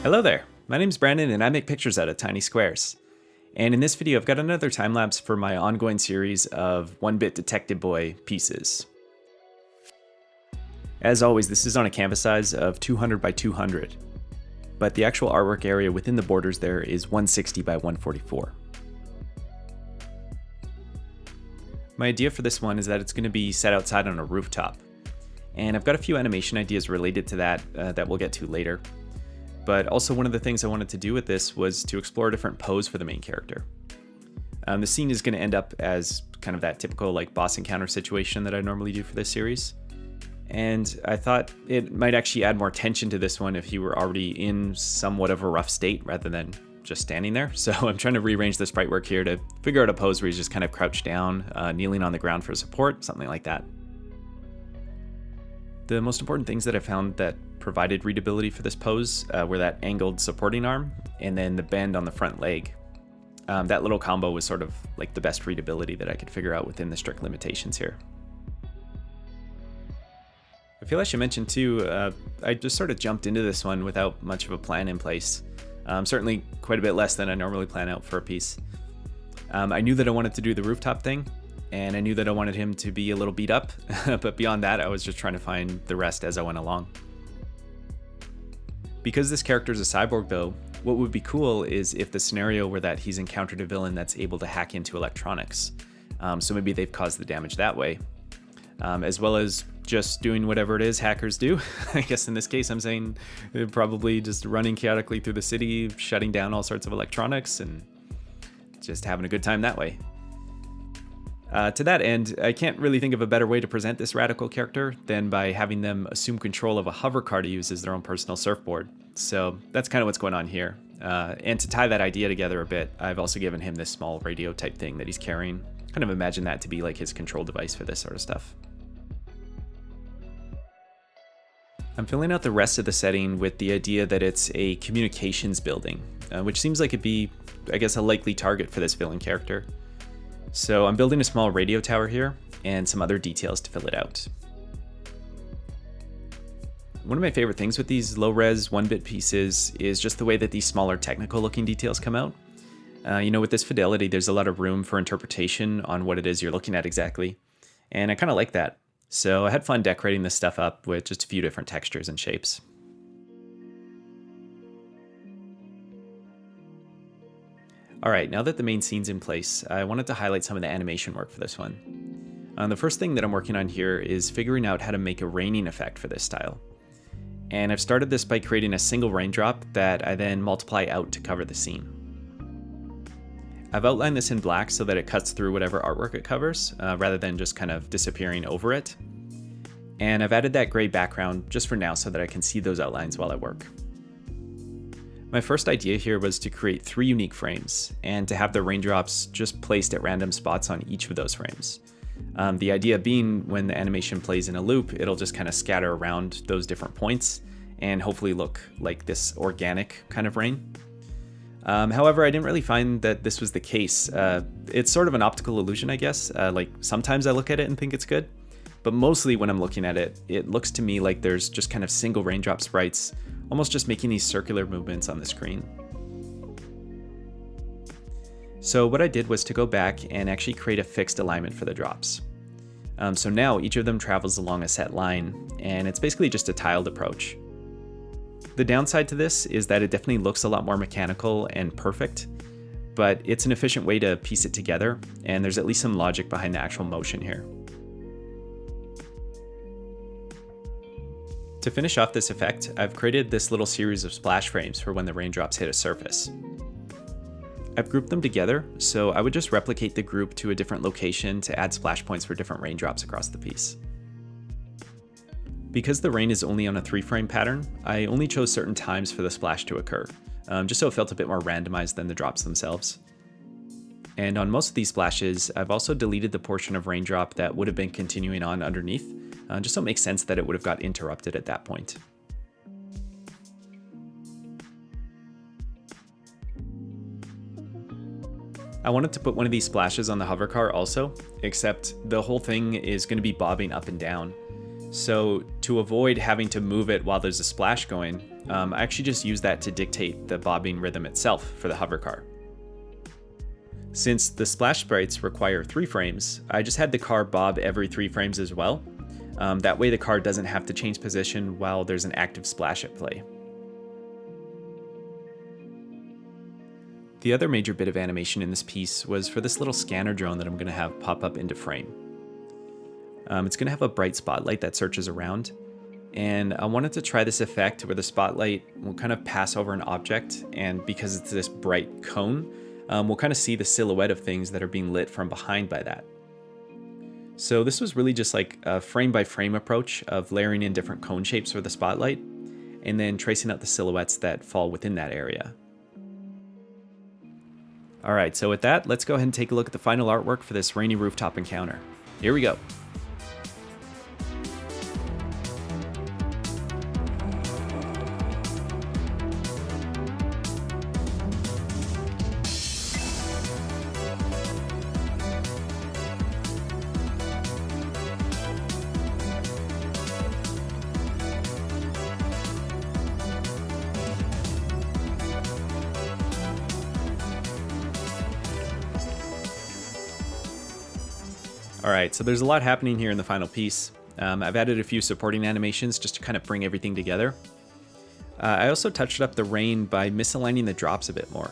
Hello there, my name's Brandon and I make pictures out of tiny squares. And in this video I've got another time lapse for my ongoing series of 1-bit Detective Boy pieces. As always, this is on a canvas size of 200 by 200, but the actual artwork area within the borders there is 160 by 144. My idea for this one is that it's going to be set outside on a rooftop. And I've got a few animation ideas related to that that we'll get to later. But also one of the things I wanted to do with this was to explore a different pose for the main character. The scene is going to end up as kind of that typical like boss encounter situation that I normally do for this series. And I thought it might actually add more tension to this one if he were already in somewhat of a rough state rather than just standing there. So I'm trying to rearrange the sprite work here to figure out a pose where he's just kind of crouched down, kneeling on the ground for support, something like that. The most important things that I found that provided readability for this pose were that angled supporting arm and then the bend on the front leg. That little combo was sort of like the best readability that I could figure out within the strict limitations here. I feel I should mention too, I just sort of jumped into this one without much of a plan in place. Certainly quite a bit less than I normally plan out for a piece. I knew that I wanted to do the rooftop thing, and I knew that I wanted him to be a little beat up, but beyond that I was just trying to find the rest as I went along. Because this character is a cyborg though, what would be cool is if the scenario were that he's encountered a villain that's able to hack into electronics. So maybe they've caused the damage that way. As well as just doing whatever it is hackers do. I guess in this case I'm saying probably just running chaotically through the city, shutting down all sorts of electronics and just having a good time that way. To that end, I can't really think of a better way to present this radical character than by having them assume control of a hover car to use as their own personal surfboard. So that's kind of what's going on here. And to tie that idea together a bit, I've also given him this small radio type thing that he's carrying. Kind of imagine that to be like his control device for this sort of stuff. I'm filling out the rest of the setting with the idea that it's a communications building, which seems like it'd be, I guess, a likely target for this villain character. So I'm building a small radio tower here and some other details to fill it out. One of my favorite things with these low-res 1-bit pieces is just the way that these smaller technical looking details come out. With this fidelity, there's a lot of room for interpretation on what it is you're looking at exactly. And I kind of like that. So I had fun decorating this stuff up with just a few different textures and shapes. Alright, now that the main scene's in place, I wanted to highlight some of the animation work for this one. The first thing that I'm working on here is figuring out how to make a raining effect for this style. And I've started this by creating a single raindrop that I then multiply out to cover the scene. I've outlined this in black so that it cuts through whatever artwork it covers, rather than just kind of disappearing over it. And I've added that gray background just for now so that I can see those outlines while I work. My first idea here was to create 3 unique frames, and to have the raindrops just placed at random spots on each of those frames. The idea being when the animation plays in a loop, it'll just kind of scatter around those different points, and hopefully look like this organic kind of rain. However, I didn't really find that this was the case. It's sort of an optical illusion, I guess. Like sometimes I look at it and think it's good, but mostly when I'm looking at it, it looks to me like there's just kind of single raindrop sprites, almost just making these circular movements on the screen. So what I did was to go back and actually create a fixed alignment for the drops. So now each of them travels along a set line, and it's basically just a tiled approach. The downside to this is that it definitely looks a lot more mechanical and perfect, but it's an efficient way to piece it together, and there's at least some logic behind the actual motion here. To finish off this effect, I've created this little series of splash frames for when the raindrops hit a surface. I've grouped them together, so I would just replicate the group to a different location to add splash points for different raindrops across the piece. Because the rain is only on a 3-frame pattern, I only chose certain times for the splash to occur, just so it felt a bit more randomized than the drops themselves. And on most of these splashes, I've also deleted the portion of raindrop that would have been continuing on underneath, just so it makes sense that it would have got interrupted at that point. I wanted to put one of these splashes on the hover car also, except the whole thing is going to be bobbing up and down. So to avoid having to move it while there's a splash going, I actually just use that to dictate the bobbing rhythm itself for the hover car. Since the splash sprites require 3 frames, I just had the car bob every 3 frames as well. That way the car doesn't have to change position while there's an active splash at play. The other major bit of animation in this piece was for this little scanner drone that I'm going to have pop up into frame. It's going to have a bright spotlight that searches around, and I wanted to try this effect where the spotlight will kind of pass over an object, and because it's this bright cone, we'll kind of see the silhouette of things that are being lit from behind by that. So this was really just like a frame by frame approach of layering in different cone shapes for the spotlight, and then tracing out the silhouettes that fall within that area. Alright, so with that, let's go ahead and take a look at the final artwork for this rainy rooftop encounter. Here we go. Alright, so there's a lot happening here in the final piece. I've added a few supporting animations just to kind of bring everything together. I also touched up the rain by misaligning the drops a bit more.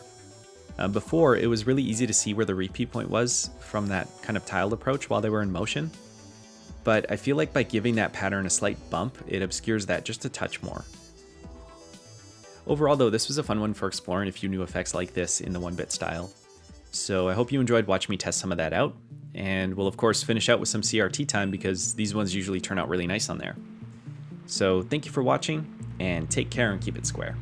Before, it was really easy to see where the repeat point was from that kind of tiled approach while they were in motion. But I feel like by giving that pattern a slight bump, it obscures that just a touch more. Overall though, this was a fun one for exploring a few new effects like this in the 1-bit style. So I hope you enjoyed watching me test some of that out. And we'll of course finish out with some CRT time because these ones usually turn out really nice on there. So thank you for watching, and take care and keep it square.